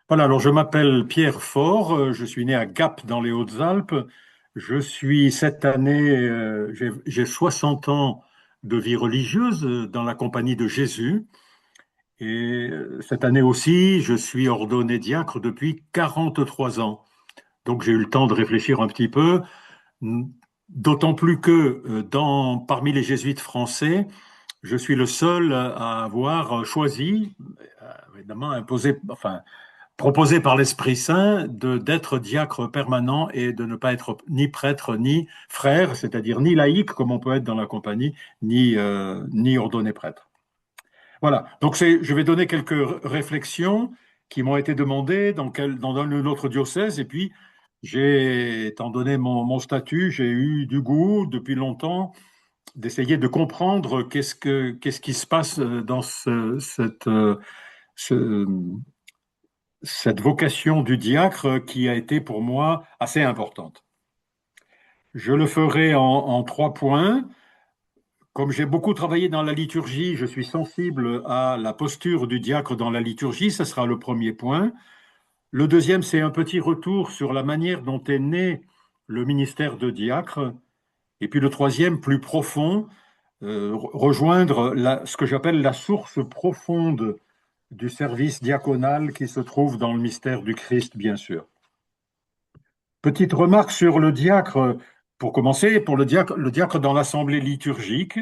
Voilà, alors je m'appelle Pierre Faure, je suis né à Gap dans les Hautes-Alpes. Je suis cette année, j'ai 60 ans de vie religieuse dans la compagnie de Jésus. Et cette année aussi, je suis ordonné diacre depuis 43 ans. Donc j'ai eu le temps de réfléchir un petit peu, d'autant plus que parmi les jésuites français, je suis le seul à avoir choisi, évidemment imposé, enfin proposé par l'Esprit Saint d'être diacre permanent et de ne pas être ni prêtre ni frère, c'est-à-dire ni laïque comme on peut être dans la compagnie, ni ordonné prêtre. Voilà, donc je vais donner quelques réflexions qui m'ont été demandées dans un autre diocèse, et puis étant donné mon statut, j'ai eu du goût depuis longtemps d'essayer de comprendre qu'est-ce qui se passe dans ce, cette vocation du diacre qui a été pour moi assez importante. Je le ferai en 3 points. Comme j'ai beaucoup travaillé dans la liturgie, je suis sensible à la posture du diacre dans la liturgie, ce sera le premier point. Le deuxième, c'est un petit retour sur la manière dont est né le ministère de diacre. Et puis le troisième, plus profond, rejoindre ce que j'appelle la source profonde du service diaconal qui se trouve dans le mystère du Christ, bien sûr. Petite remarque sur le diacre, pour commencer, pour le diacre dans l'assemblée liturgique.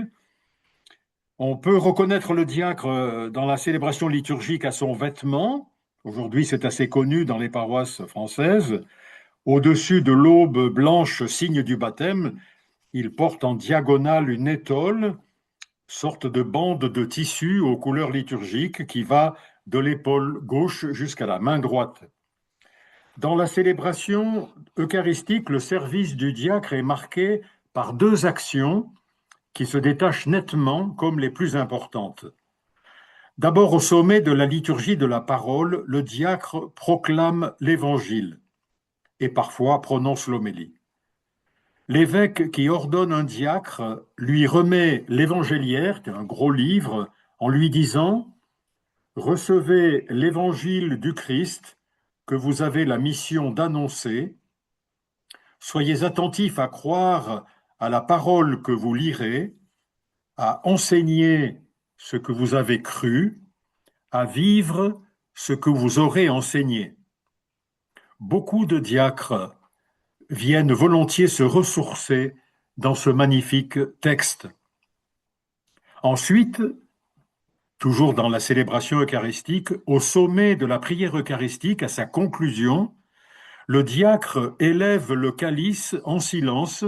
On peut reconnaître le diacre dans la célébration liturgique à son vêtement. Aujourd'hui, c'est assez connu dans les paroisses françaises. Au-dessus de l'aube blanche, signe du baptême, il porte en diagonale une étole, sorte de bande de tissu aux couleurs liturgiques qui va de l'épaule gauche jusqu'à la main droite. Dans la célébration eucharistique, le service du diacre est marqué par deux actions qui se détachent nettement comme les plus importantes. D'abord, au sommet de la liturgie de la parole, le diacre proclame l'Évangile et parfois prononce l'homélie. L'évêque qui ordonne un diacre lui remet l'Évangéliaire, qui est un gros livre, en lui disant « Recevez l'Évangile du Christ que vous avez la mission d'annoncer. Soyez attentifs à croire à la parole que vous lirez, à enseigner ce que vous avez cru, à vivre ce que vous aurez enseigné. » Beaucoup de diacres viennent volontiers se ressourcer dans ce magnifique texte. Ensuite, toujours dans la célébration eucharistique, au sommet de la prière eucharistique, à sa conclusion, le diacre élève le calice en silence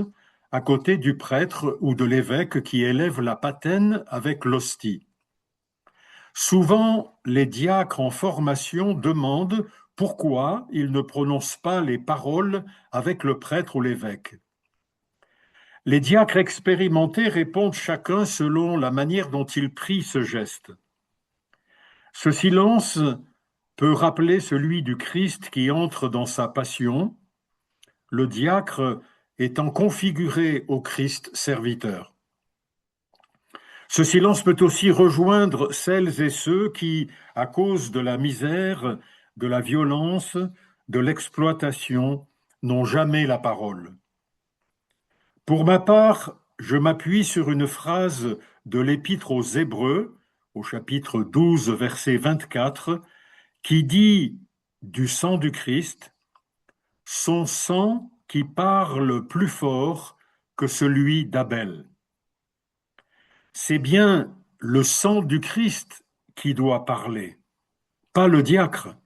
à côté du prêtre ou de l'évêque qui élève la patène avec l'hostie. Souvent, les diacres en formation demandent pourquoi ils ne prononcent pas les paroles avec le prêtre ou l'évêque. Les diacres expérimentés répondent chacun selon la manière dont ils prient ce geste. Ce silence peut rappeler celui du Christ qui entre dans sa passion, le diacre étant configuré au Christ serviteur. Ce silence peut aussi rejoindre celles et ceux qui, à cause de la misère, de la violence, de l'exploitation, n'ont jamais la parole. Pour ma part, je m'appuie sur une phrase de l'Épître aux Hébreux, au chapitre 12, verset 24, qui dit du sang du Christ, « Son sang qui parle plus fort que celui d'Abel. » C'est bien le sang du Christ qui doit parler, pas le diacre.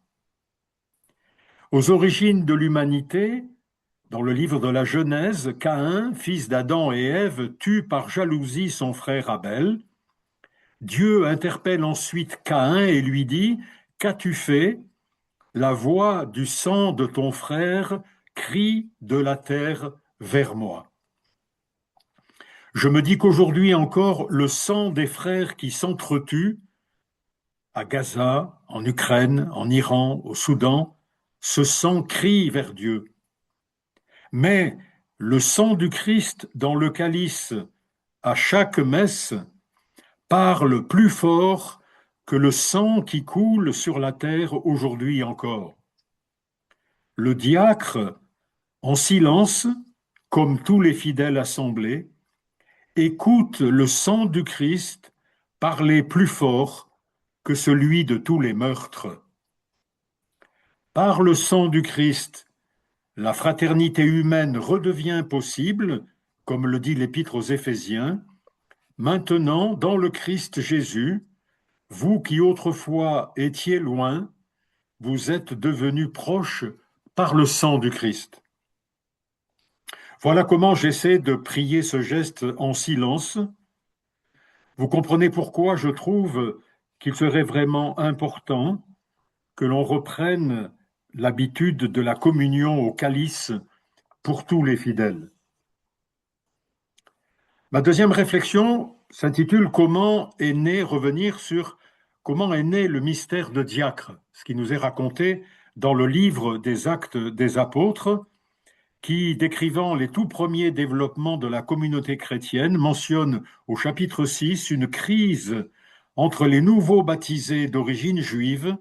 Aux origines de l'humanité, dans le livre de la Genèse, Caïn, fils d'Adam et Ève, tue par jalousie son frère Abel. Dieu interpelle ensuite Caïn et lui dit « Qu'as-tu fait ? La voix du sang de ton frère crie de la terre vers moi. » Je me dis qu'aujourd'hui encore, le sang des frères qui s'entretuent, à Gaza, en Ukraine, en Iran, au Soudan, ce sang crie vers Dieu. Mais le sang du Christ dans le calice à chaque messe parle plus fort que le sang qui coule sur la terre aujourd'hui encore. le diacre, en silence, comme tous les fidèles assemblés, écoute le sang du Christ parler plus fort que celui de tous les meurtres. Par le sang du Christ, la fraternité humaine redevient possible, comme le dit l'Épître aux Éphésiens. Maintenant, dans le Christ Jésus, vous qui autrefois étiez loin, vous êtes devenus proches par le sang du Christ. Voilà comment j'essaie de prier ce geste en silence. Vous comprenez pourquoi je trouve qu'il serait vraiment important que l'on reprenne l'habitude de la communion au calice pour tous les fidèles. Ma deuxième réflexion s'intitule comment est né le mystère de diacre, ce qui nous est raconté dans le livre des Actes des Apôtres, qui, décrivant les tout premiers développements de la communauté chrétienne, mentionne au chapitre 6 une crise entre les nouveaux baptisés d'origine juive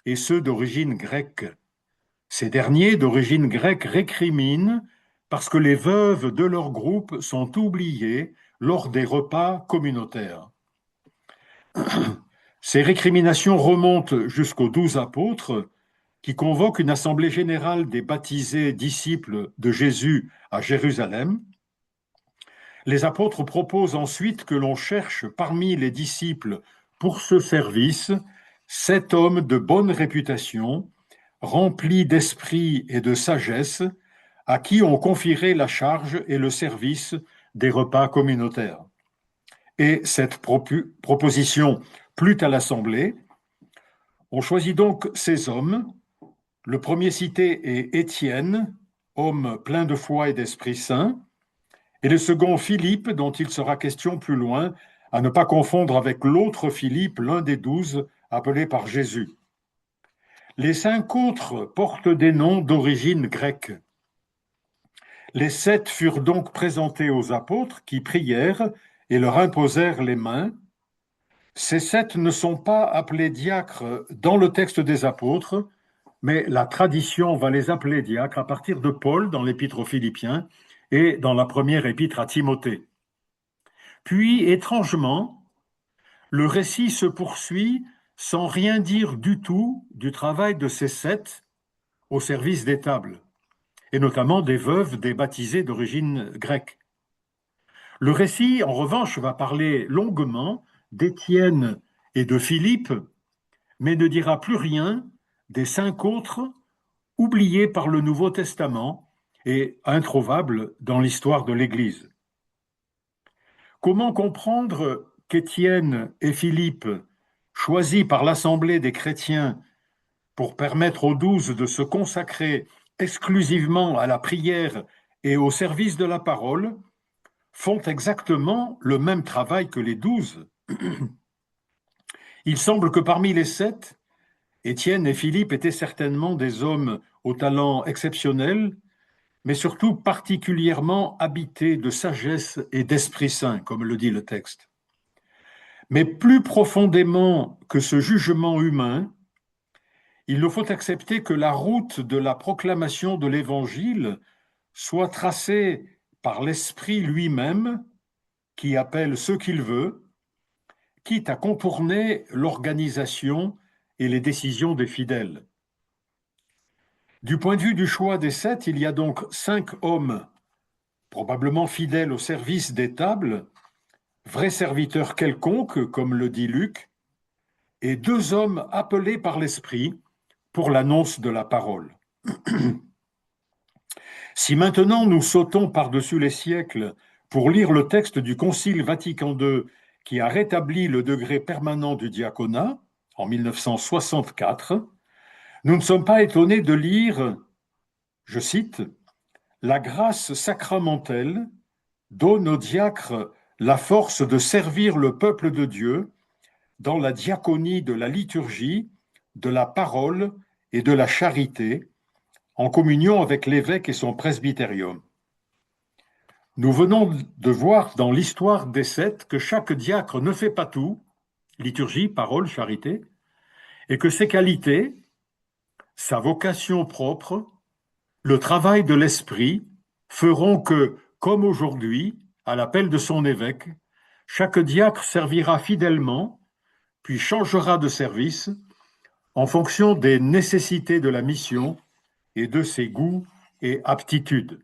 et ceux d'origine grecque. Ces derniers, d'origine grecque, récriminent parce que les veuves de leur groupe sont oubliées lors des repas communautaires. Ces récriminations remontent jusqu'aux 12 apôtres qui convoquent une assemblée générale des baptisés disciples de Jésus à Jérusalem. Les apôtres proposent ensuite que l'on cherche parmi les disciples pour ce service 7 hommes de bonne réputation, remplis d'esprit et de sagesse, à qui on confierait la charge et le service des repas communautaires. Et cette proposition plut à l'Assemblée. On choisit donc ces hommes. Le premier cité est Étienne, homme plein de foi et d'Esprit Saint, et le second Philippe, dont il sera question plus loin, à ne pas confondre avec l'autre Philippe, l'un des 12, appelé par Jésus. Les 5 autres portent des noms d'origine grecque. Les 7 furent donc présentés aux apôtres qui prièrent et leur imposèrent les mains. Ces 7 ne sont pas appelés diacres dans le texte des apôtres, mais la tradition va les appeler diacres à partir de Paul dans l'épître aux Philippiens et dans la première épître à Timothée. Puis, étrangement, le récit se poursuit sans rien dire du tout du travail de ces 7 au service des tables, et notamment des veuves des baptisés d'origine grecque. Le récit, en revanche, va parler longuement d'Étienne et de Philippe, mais ne dira plus rien des 5 autres oubliés par le Nouveau Testament et introuvables dans l'histoire de l'Église. Comment comprendre qu'Étienne et Philippe, choisis par l'Assemblée des chrétiens pour permettre aux 12 de se consacrer exclusivement à la prière et au service de la parole, font exactement le même travail que les 12. Il semble que parmi les 7, Étienne et Philippe étaient certainement des hommes au talent exceptionnel, mais surtout particulièrement habités de sagesse et d'Esprit Saint, comme le dit le texte. Mais plus profondément que ce jugement humain, il nous faut accepter que la route de la proclamation de l'Évangile soit tracée par l'Esprit lui-même, qui appelle ceux qu'il veut, quitte à contourner l'organisation et les décisions des fidèles. Du point de vue du choix des 7, il y a donc 5 hommes, probablement fidèles au service des tables, vrais serviteurs quelconques, comme le dit Luc, et 2 hommes appelés par l'Esprit pour l'annonce de la parole. Si maintenant nous sautons par-dessus les siècles pour lire le texte du Concile Vatican II qui a rétabli le degré permanent du diaconat en 1964, nous ne sommes pas étonnés de lire, je cite, « La grâce sacramentelle donne aux diacres la force de servir le peuple de Dieu dans la diaconie de la liturgie, de la parole et de la charité, en communion avec l'évêque et son presbytérium. » Nous venons de voir dans l'histoire des 7 que chaque diacre ne fait pas tout, liturgie, parole, charité, et que ses qualités, sa vocation propre, le travail de l'Esprit feront que, comme aujourd'hui, à l'appel de son évêque, chaque diacre servira fidèlement, puis changera de service en fonction des nécessités de la mission et de ses goûts et aptitudes.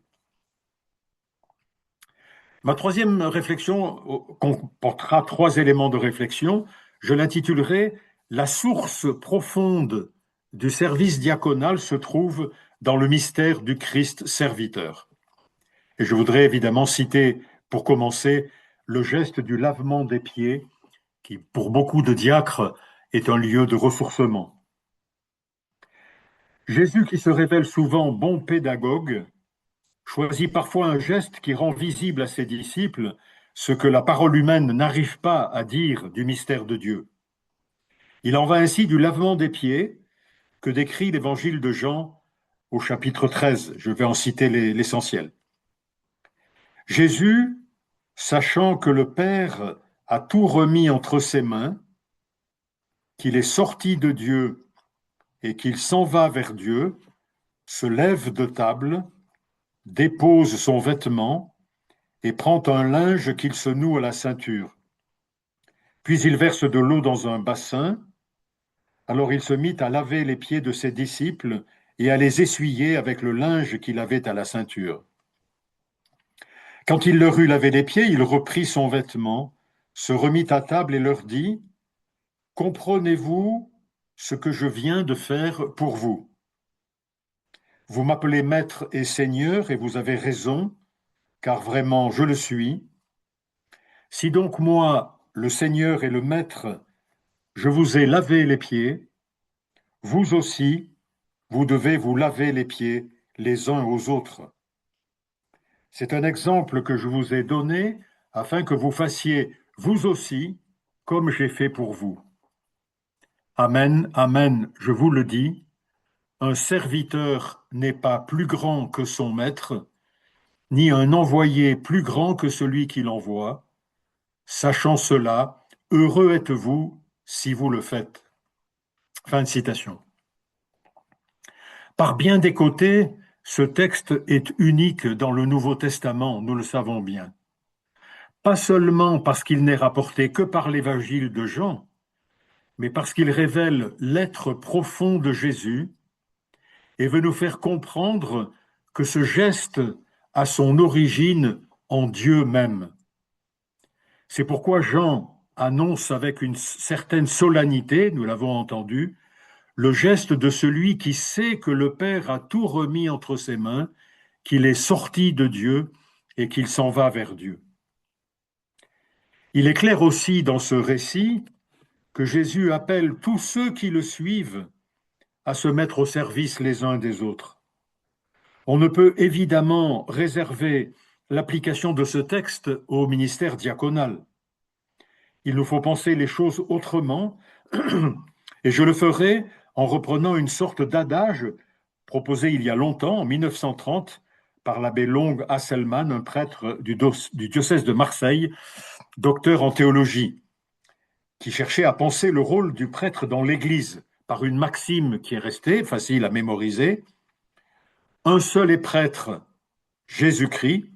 Ma troisième réflexion comportera trois éléments de réflexion. Je l'intitulerai La source profonde du service diaconal se trouve dans le mystère du Christ serviteur. Et je voudrais évidemment citer, pour commencer, le geste du lavement des pieds, qui pour beaucoup de diacres est un lieu de ressourcement. Jésus, qui se révèle souvent bon pédagogue, choisit parfois un geste qui rend visible à ses disciples ce que la parole humaine n'arrive pas à dire du mystère de Dieu. Il en va ainsi du lavement des pieds que décrit l'évangile de Jean au chapitre 13. Je vais en citer l'essentiel. Jésus, sachant que le Père a tout remis entre ses mains, qu'il est sorti de Dieu et qu'il s'en va vers Dieu, se lève de table, dépose son vêtement et prend un linge qu'il se noue à la ceinture. Puis il verse de l'eau dans un bassin. Alors il se mit à laver les pieds de ses disciples et à les essuyer avec le linge qu'il avait à la ceinture. Quand il leur eut lavé les pieds, il reprit son vêtement, se remit à table et leur dit : « Comprenez-vous ce que je viens de faire pour vous ? Vous m'appelez maître et seigneur, et vous avez raison, car vraiment je le suis. Si donc moi, le Seigneur et le Maître, je vous ai lavé les pieds, vous aussi, vous devez vous laver les pieds les uns aux autres. C'est un exemple que je vous ai donné afin que vous fassiez vous aussi comme j'ai fait pour vous. Amen, amen, je vous le dis, un serviteur n'est pas plus grand que son maître, ni un envoyé plus grand que celui qui l'envoie. Sachant cela, heureux êtes-vous si vous le faites. Fin de citation. Par bien des côtés, ce texte est unique dans le Nouveau Testament, nous le savons bien. Pas seulement parce qu'il n'est rapporté que par l'évangile de Jean, mais parce qu'il révèle l'être profond de Jésus et veut nous faire comprendre que ce geste a son origine en Dieu même. C'est pourquoi Jean annonce avec une certaine solennité, nous l'avons entendu, le geste de celui qui sait que le Père a tout remis entre ses mains, qu'il est sorti de Dieu et qu'il s'en va vers Dieu. Il est clair aussi dans ce récit que Jésus appelle tous ceux qui le suivent à se mettre au service les uns des autres. On ne peut évidemment réserver l'application de ce texte au ministère diaconal. Il nous faut penser les choses autrement, et je le ferai en reprenant une sorte d'adage proposé il y a longtemps, en 1930, par l'abbé Long Hasselmann, un prêtre du diocèse de Marseille, docteur en théologie, qui cherchait à penser le rôle du prêtre dans l'Église par une maxime qui est restée, facile à mémoriser. Un seul est prêtre, Jésus-Christ.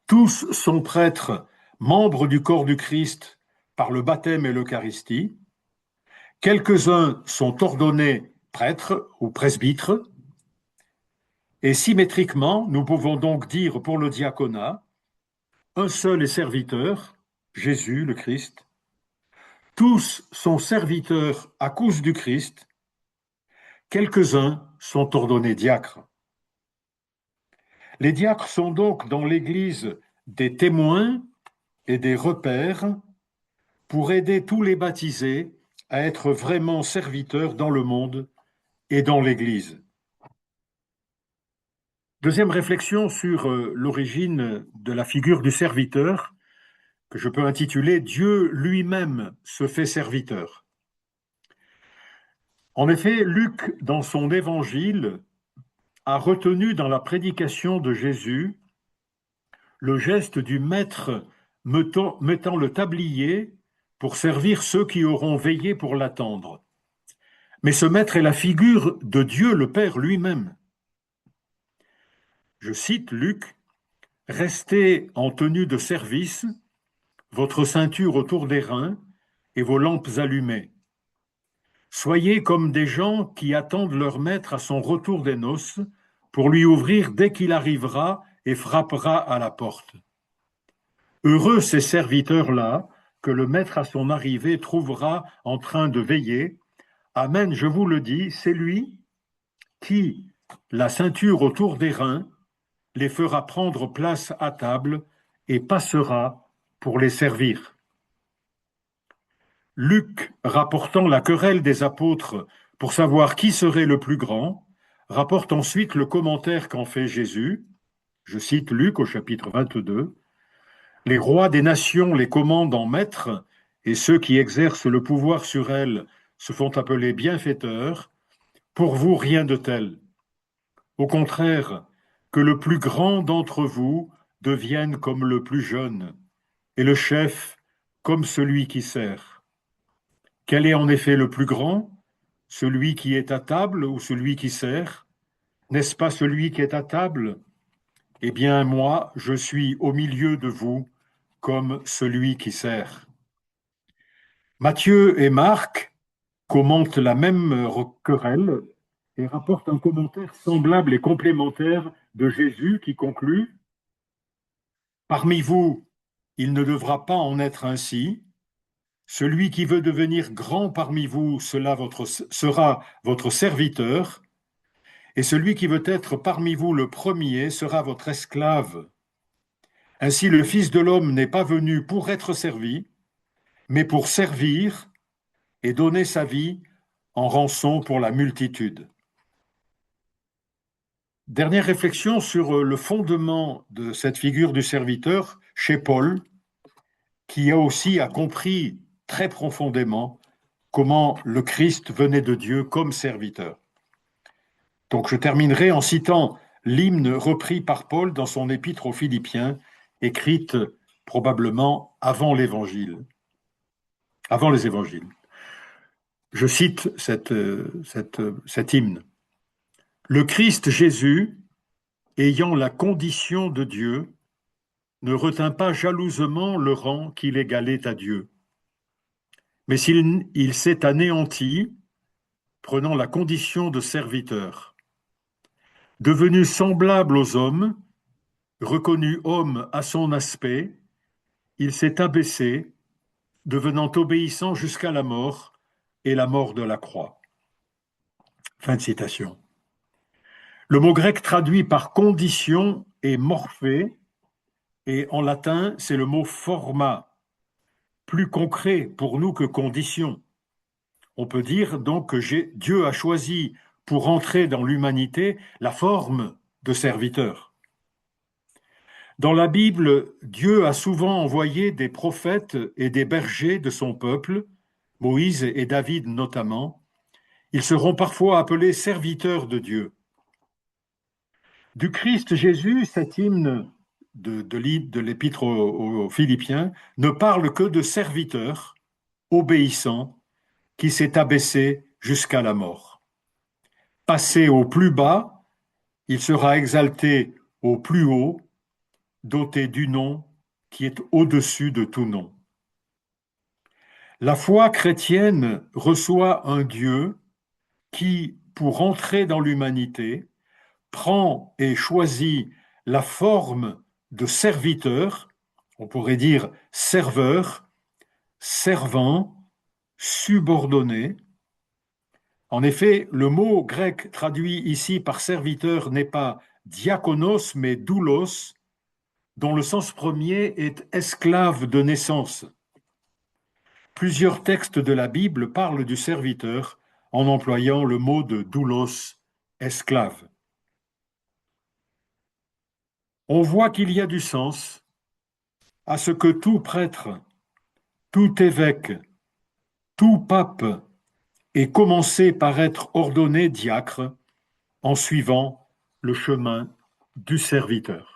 Tous sont prêtres, membres du corps du Christ par le baptême et l'Eucharistie. Quelques-uns sont ordonnés prêtres ou presbytres. Et symétriquement, nous pouvons donc dire pour le diaconat, un seul est serviteur, Jésus le Christ. Tous sont serviteurs à cause du Christ. Quelques-uns sont ordonnés diacres. Les diacres sont donc dans l'Église des témoins et des repères pour aider tous les baptisés à être vraiment serviteurs dans le monde et dans l'Église. Deuxième réflexion sur l'origine de la figure du serviteur, que je peux intituler « Dieu lui-même se fait serviteur ». En effet, Luc, dans son évangile, a retenu dans la prédication de Jésus le geste du maître mettant le tablier pour servir ceux qui auront veillé pour l'attendre. Mais ce maître est la figure de Dieu le Père lui-même. je cite Luc, « Restez en tenue de service, votre ceinture autour des reins et vos lampes allumées. Soyez comme des gens qui attendent leur maître à son retour des noces pour lui ouvrir dès qu'il arrivera et frappera à la porte. Heureux ces serviteurs-là que le maître à son arrivée trouvera en train de veiller. Amen, je vous le dis, c'est lui qui, la ceinture autour des reins, les fera prendre place à table et passera pour les servir. » Luc, rapportant la querelle des apôtres pour savoir qui serait le plus grand, rapporte ensuite le commentaire qu'en fait Jésus. Je cite Luc au chapitre 22. « Les rois des nations les commandent en maîtres, et ceux qui exercent le pouvoir sur elles se font appeler bienfaiteurs. Pour vous, rien de tel. Au contraire, que le plus grand d'entre vous devienne comme le plus jeune, et le chef comme celui qui sert. Quel est en effet le plus grand? Celui qui est à table ou celui qui sert? N'est-ce pas celui qui est à table? Eh bien, moi, je suis au milieu de vous comme celui qui sert. » Matthieu et Marc commentent la même querelle et rapportent un commentaire semblable et complémentaire de Jésus qui conclut: « Parmi vous, il ne devra pas en être ainsi. Celui qui veut devenir grand parmi vous, sera votre serviteur, et celui qui veut être parmi vous le premier sera votre esclave. Ainsi le Fils de l'homme n'est pas venu pour être servi, mais pour servir et donner sa vie en rançon pour la multitude. » Dernière réflexion sur le fondement de cette figure du serviteur chez Paul, qui a compris très profondément comment le Christ venait de Dieu comme serviteur. Donc je terminerai en citant l'hymne repris par Paul dans son épître aux Philippiens, écrite probablement avant les évangiles. Je cite cet hymne. « Le Christ Jésus, ayant la condition de Dieu, ne retint pas jalousement le rang qu'il égalait à Dieu. Mais il s'est anéanti, prenant la condition de serviteur. Devenu semblable aux hommes, reconnu homme à son aspect, il s'est abaissé, devenant obéissant jusqu'à la mort et la mort de la croix. » Fin de citation. Le mot grec traduit par condition est morphé, et en latin, c'est le mot forma, plus concret pour nous que condition. On peut dire donc que Dieu a choisi pour entrer dans l'humanité la forme de serviteur. Dans la Bible, Dieu a souvent envoyé des prophètes et des bergers de son peuple, Moïse et David notamment. Ils seront parfois appelés serviteurs de Dieu. Du Christ Jésus, cet hymne de l'épître aux Philippiens ne parle que de serviteur obéissant qui s'est abaissé jusqu'à la mort. Passé au plus bas, il sera exalté au plus haut, doté du nom qui est au-dessus de tout nom. La foi chrétienne reçoit un Dieu qui, pour entrer dans l'humanité, prend et choisit la forme de serviteur, on pourrait dire serveur, servant, subordonné. En effet, le mot grec traduit ici par serviteur n'est pas diakonos, mais doulos, dont le sens premier est esclave de naissance. Plusieurs textes de la Bible parlent du serviteur en employant le mot de doulos, esclave. On voit qu'il y a du sens à ce que tout prêtre, tout évêque, tout pape ait commencé par être ordonné diacre en suivant le chemin du serviteur.